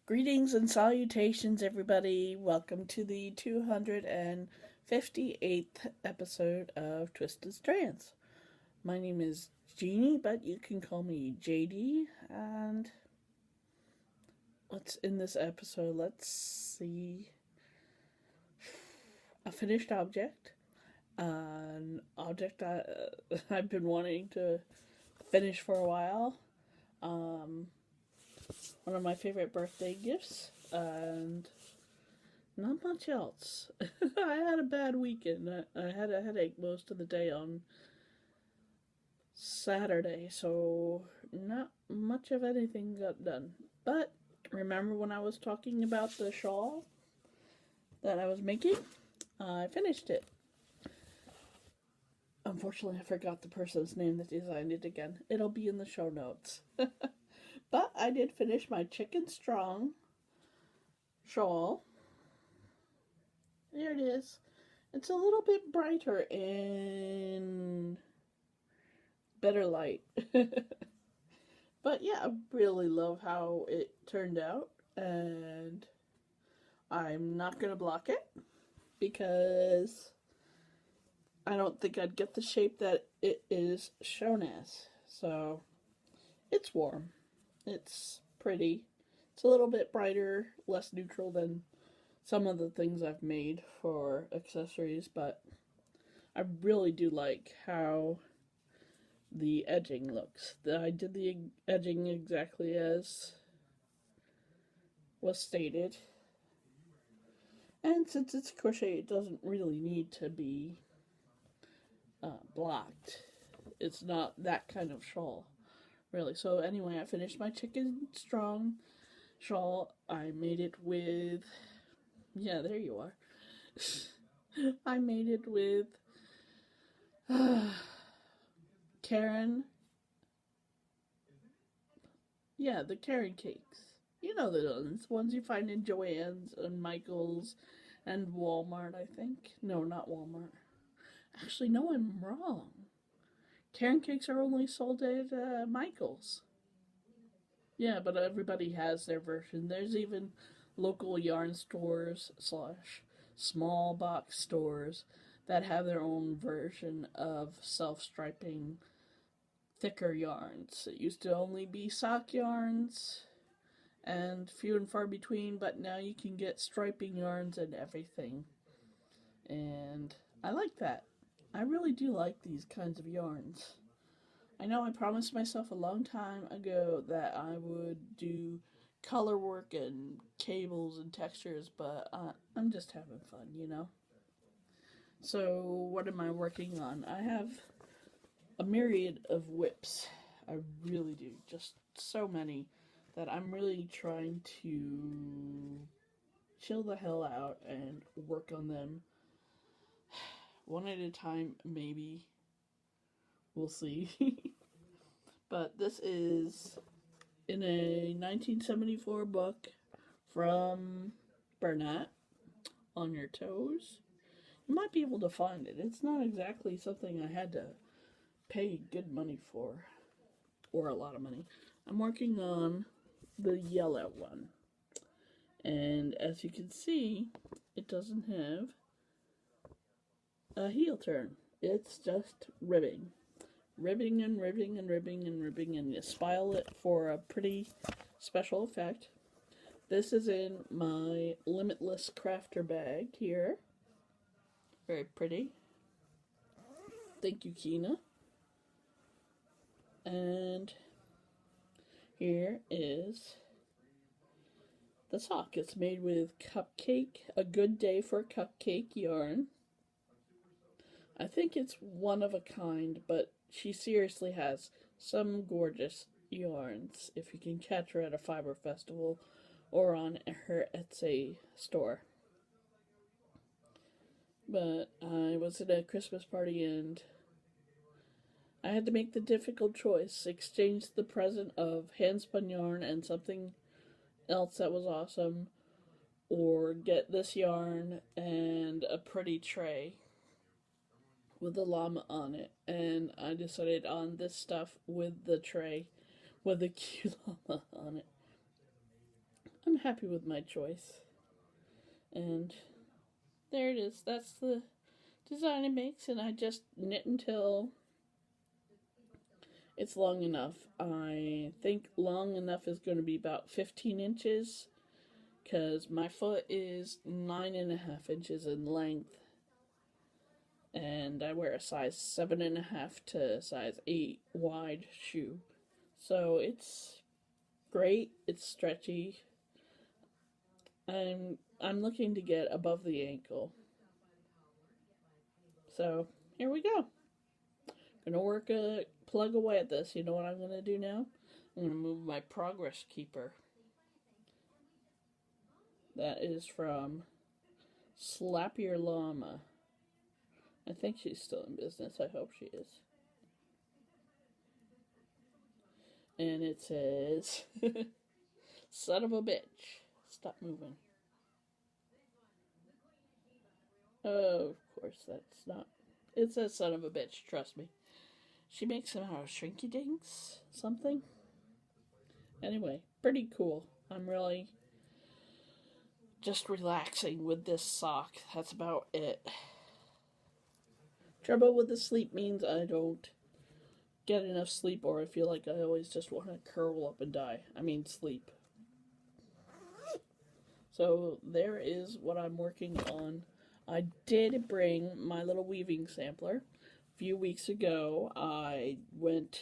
Greetings and salutations, everybody. Welcome to the 258th episode of Twisted Strands. My name is Jeannie, but you can call me JD. And what's in this episode? Let's see. A finished object. An object I've been wanting to finish for a while. One of my favorite birthday gifts, and not much else. I had a bad weekend. I had a headache most of the day on Saturday, so not much of anything got done. But remember when I was talking about the shawl that I was making? I finished it. Unfortunately, I forgot the person's name that designed it again. It'll be in the show notes. But I did finish my Chicken Strong shawl. There it is. It's a little bit brighter in better light. But yeah, I really love how it turned out. And I'm not going to block it because I don't think I'd get the shape that it is shown as. So it's warm. It's pretty. It's a little bit brighter, less neutral than some of the things I've made for accessories, but I really do like how the edging looks. I did the edging exactly as was stated. And since it's crochet, it doesn't really need to be blocked. It's not that kind of shawl. Really. So anyway, I finished my Chicken Strong shawl. I made it with... Yeah, there you are. I made it with Karen. Yeah, the Karen cakes. You know the ones you find in Joann's and Michael's and Walmart, I think. No, not Walmart. Actually, no, I'm wrong. Karen cakes are only sold at Michael's. Yeah, but everybody has their version. There's even local yarn stores / small box stores that have their own version of self-striping thicker yarns. It used to only be sock yarns and few and far between, but now you can get striping yarns and everything. And I like that. I really do like these kinds of yarns. I know I promised myself a long time ago that I would do color work and cables and textures, but I'm just having fun, you know? So what am I working on? I have a myriad of whips. I really do. Just so many that I'm really trying to chill the hell out and work on them one at a time, maybe. We'll see. But this is in a 1974 book from Burnett, On Your Toes. You might be able to find it. It's not exactly something I had to pay good money for, or a lot of money. I'm working on the yellow one. And as you can see, it doesn't have a heel turn. It's just ribbing. Ribbing and ribbing and ribbing and ribbing, and you spile it for a pretty special effect. This is in my Limitless Crafter bag here. Very pretty. Thank you, Kina. And here is the sock. It's made with A Good Day for Cupcake yarn. I think it's one of a kind, but she seriously has some gorgeous yarns if you can catch her at a fiber festival or on her Etsy store. But I was at a Christmas party and I had to make the difficult choice. Exchange the present of handspun yarn and something else that was awesome, or get this yarn and a pretty tray with a llama on it, and I decided on this stuff with the tray with the cute llama on it. I'm happy with my choice. And there it is. That's the design it makes, and I just knit until it's long enough. I think long enough is going to be about 15 inches because my foot is 9.5 inches in length, and I wear a size 7.5 to size 8 wide shoe. So it's great. It's stretchy. I'm looking to get above the ankle. So here we go. Gonna plug away at this. You know what I'm gonna do now? I'm gonna move my progress keeper. That is from Slap Your Llama. I think she's still in business. I hope she is. And it says, son of a bitch. Stop moving. Oh, of course, that's not. It says son of a bitch, trust me. She makes them out of shrinky dinks, something. Anyway, pretty cool. I'm really just relaxing with this sock. That's about it. Trouble with the sleep means I don't get enough sleep, or I feel like I always just want to curl up and die. I mean, sleep. So there is what I'm working on. I did bring my little weaving sampler. A few weeks ago, I went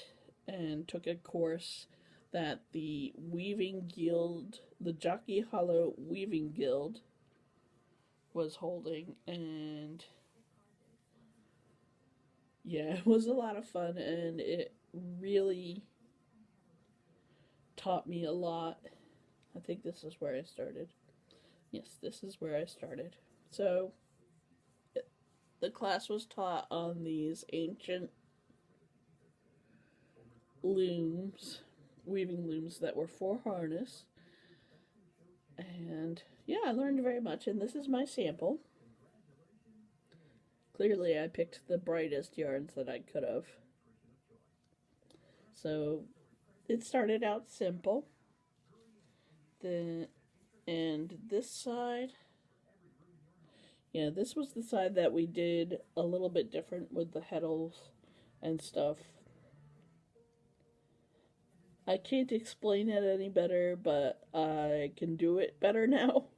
and took a course that the Weaving Guild, the Jockey Hollow Weaving Guild, was holding, and yeah, it was a lot of fun, and it really taught me a lot. I think this is where I started. Yes, this is where I started. So, the class was taught on these ancient looms, weaving looms that were for harness. And yeah, I learned very much, and this is my sample. Clearly, I picked the brightest yarns that I could have. So, it started out simple. And this side, yeah, this was the side that we did a little bit different with the heddles and stuff. I can't explain it any better, but I can do it better now.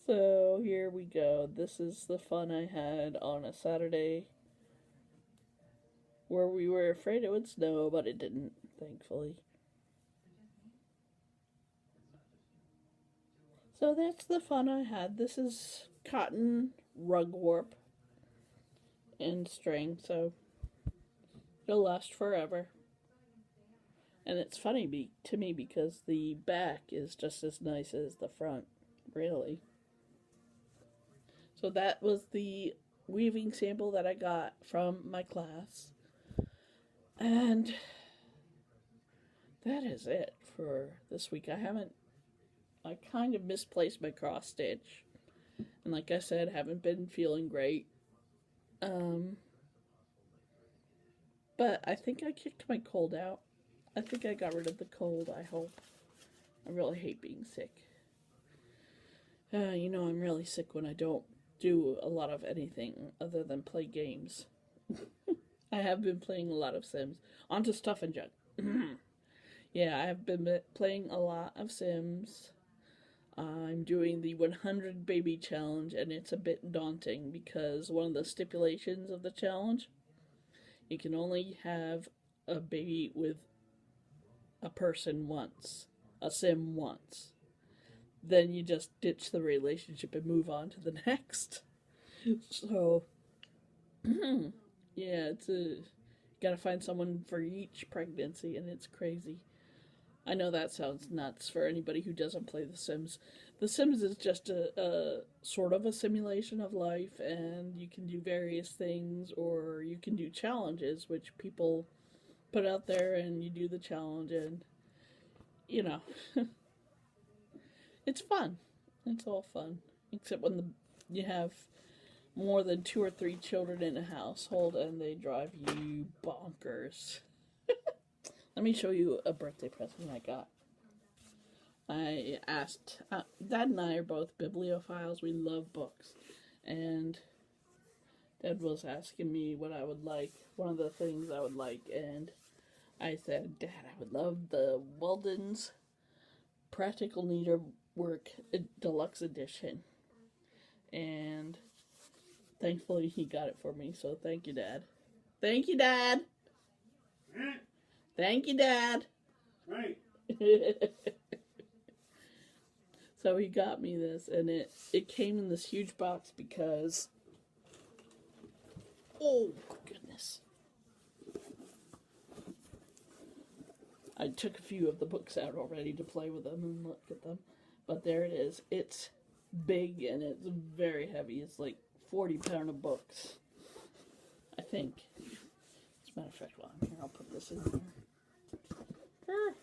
So here we go. This is the fun I had on a Saturday where we were afraid it would snow, but it didn't, thankfully. So that's the fun I had. This is cotton rug warp and string, so it'll last forever. And it's funny to me because the back is just as nice as the front, really. So that was the weaving sample that I got from my class. And that is it for this week. I kind of misplaced my cross stitch. And like I said, haven't been feeling great. But I think I kicked my cold out. I think I got rid of the cold, I hope. I really hate being sick. You know, I'm really sick when I don't do a lot of anything other than play games. I have been playing a lot of Sims. On to Stuff and Junk. Yeah, I have been playing a lot of Sims. I'm doing the 100 baby challenge, and it's a bit daunting because one of the stipulations of the challenge, you can only have a baby with a person once, a Sim once. Then you just ditch the relationship and move on to the next. So, yeah, gotta find someone for each pregnancy, and it's crazy. I know that sounds nuts for anybody who doesn't play The Sims. The Sims is just a sort of a simulation of life, and you can do various things, or you can do challenges, which people put out there, and you do the challenge, and, you know, it's fun. It's all fun. Except when you have more than 2 or 3 children in a household, and they drive you bonkers. Let me show you a birthday present I got. I asked, Dad and I are both bibliophiles. We love books. And Dad was asking me what I would like, one of the things I would like. And I said, Dad, I would love the Walden's Practical Needlework Deluxe Edition. And thankfully he got it for me. So thank you, Dad. Thank you, Dad. Thank you, Dad. Right. So he got me this, and it came in this huge box because, oh goodness, I took a few of the books out already to play with them and look at them, but there it is. It's big and it's very heavy. It's like 40-pound of books, I think. As a matter of fact, well, here, I'll put this in here.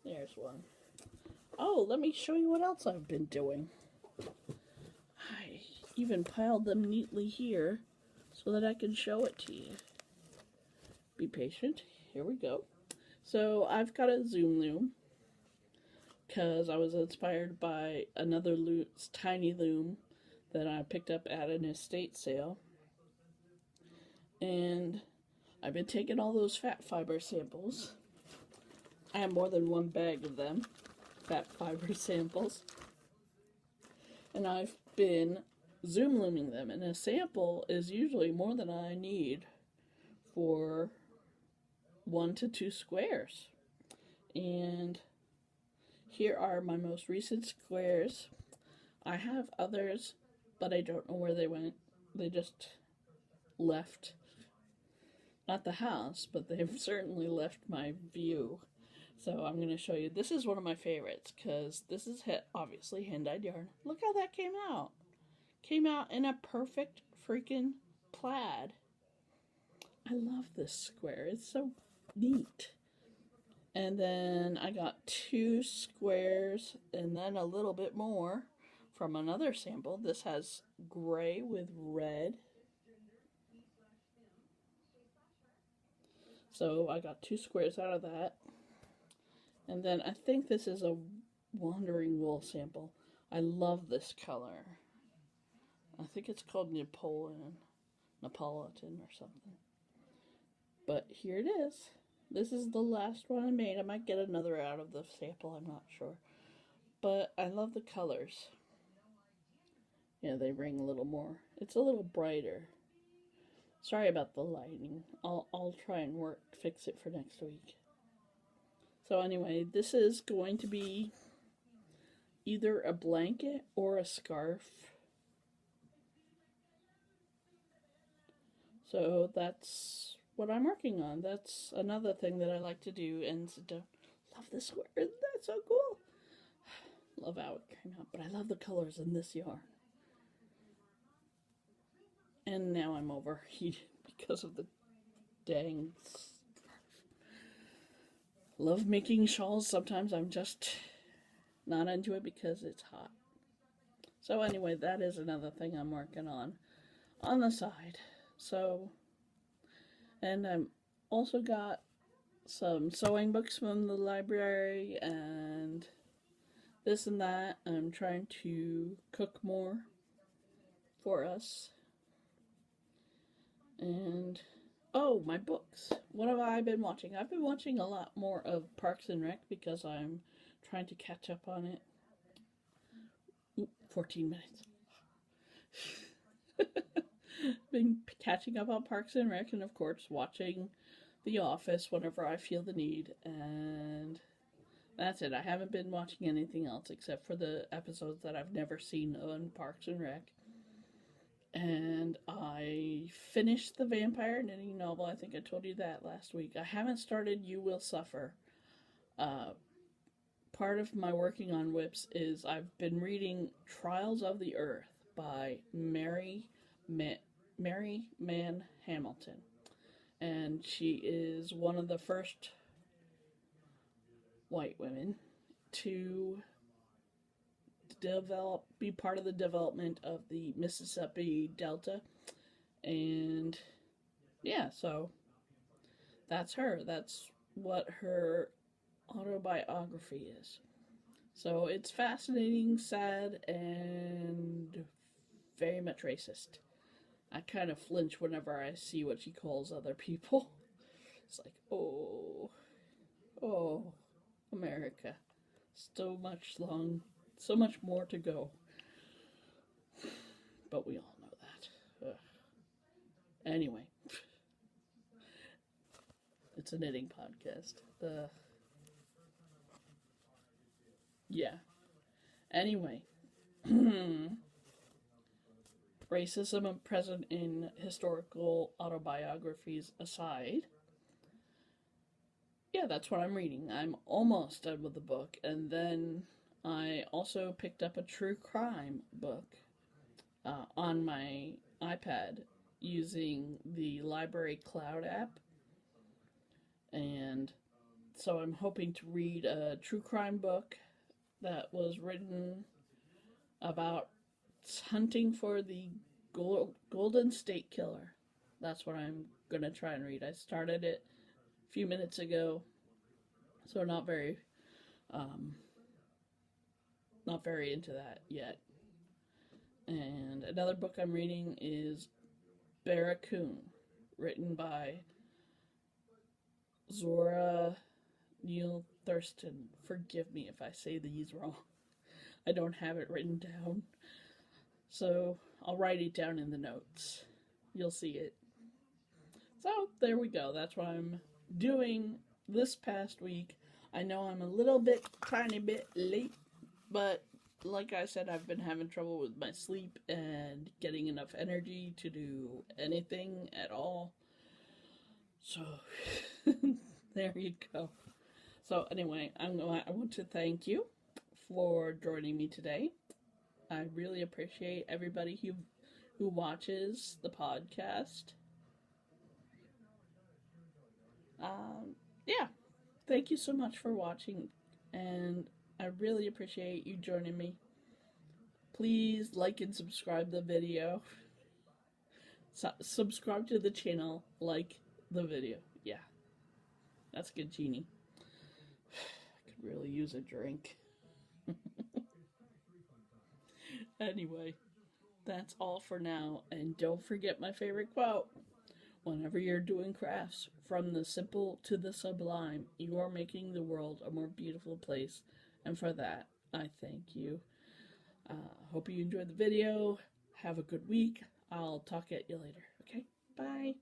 There's one. Oh, let me show you what else I've been doing. I even piled them neatly here so that I can show it to you. Be patient. Here we go. So I've got a Zoom loom because I was inspired by another tiny loom that I picked up at an estate sale. And I've been taking all those fat fiber samples. I have more than one bag of them. Fat fiber samples, and I've been Zoom looming them, and a sample is usually more than I need for 1 to 2 squares. And here are my most recent squares. I have others, but I don't know where they went. They just left, not the house, but they've certainly left my view. So I'm going to show you. This is one of my favorites because this is obviously hand-dyed yarn. Look how that came out. Came out in a perfect freaking plaid. I love this square. It's so neat. And then I got 2 squares and then a little bit more from another sample. This has gray with red. So I got 2 squares out of that. And then I think this is a Wandering Wool sample. I love this color. I think it's called Neapolitan or something. But here it is. This is the last one I made. I might get another out of the sample, I'm not sure. But I love the colors. Yeah, they ring a little more. It's a little brighter. Sorry about the lighting. I'll try and fix it for next week. So anyway, this is going to be either a blanket or a scarf. So that's what I'm working on. That's another thing that I like to do, and love this square. Isn't that so cool? Love how it came out, but I love the colors in this yarn. And now I'm overheated because of the dang scarf. Love making shawls. Sometimes I'm just not into it because it's hot. So anyway, that is another thing I'm working on the side. So, and I'm also got some sewing books from the library and this and that. I'm trying to cook more for us. And oh, my books. What have I been watching? I've been watching a lot more of Parks and Rec because I'm trying to catch up on it. Oop, 14 minutes. Been catching up on Parks and Rec and, of course, watching The Office whenever I feel the need. And that's it. I haven't been watching anything else except for the episodes that I've never seen on Parks and Rec. And I finished the vampire knitting novel. I think I told you that last week. I haven't started You Will Suffer. Part of my working on WIPs is I've been reading Trials of the Earth by Mary Mann Hamilton. And she is one of the first white women to be part of the development of the Mississippi Delta. And yeah, so that's her. That's what her autobiography is. So it's fascinating, sad, and very much racist. I kind of flinch whenever I see what she calls other people. It's like, oh, America. So much more to go. But we all know that. Ugh. Anyway, it's a knitting podcast. Yeah. Anyway, racism present in historical autobiographies aside, yeah, that's what I'm reading. I'm almost done with the book, and then I also picked up a true crime book on my iPad using the Library Cloud app, and so I'm hoping to read a true crime book that was written about hunting for the Golden State Killer. That's what I'm gonna try and read. I started it a few minutes ago, so um, not very into that yet. And another book I'm reading is Barracoon, written by Zora Neale Thurston. Forgive me if I say these wrong. I don't have it written down. So I'll write it down in the notes. You'll see it. So there we go. That's what I'm doing this past week. I know I'm tiny bit late, but like I said, I've been having trouble with my sleep and getting enough energy to do anything at all. So there you go. So anyway, I want to thank you for joining me today. I really appreciate everybody who watches the podcast. Yeah, thank you so much for watching, and I really appreciate you joining me. Please like and subscribe the video. Subscribe to the channel, like the video. Yeah, that's good, Genie. I could really use a drink. Anyway, that's all for now, and don't forget my favorite quote. Whenever you're doing crafts, from the simple to the sublime, you are making the world a more beautiful place, and for that, I thank you. Hope you enjoyed the video. Have a good week. I'll talk at you later. Okay? Bye.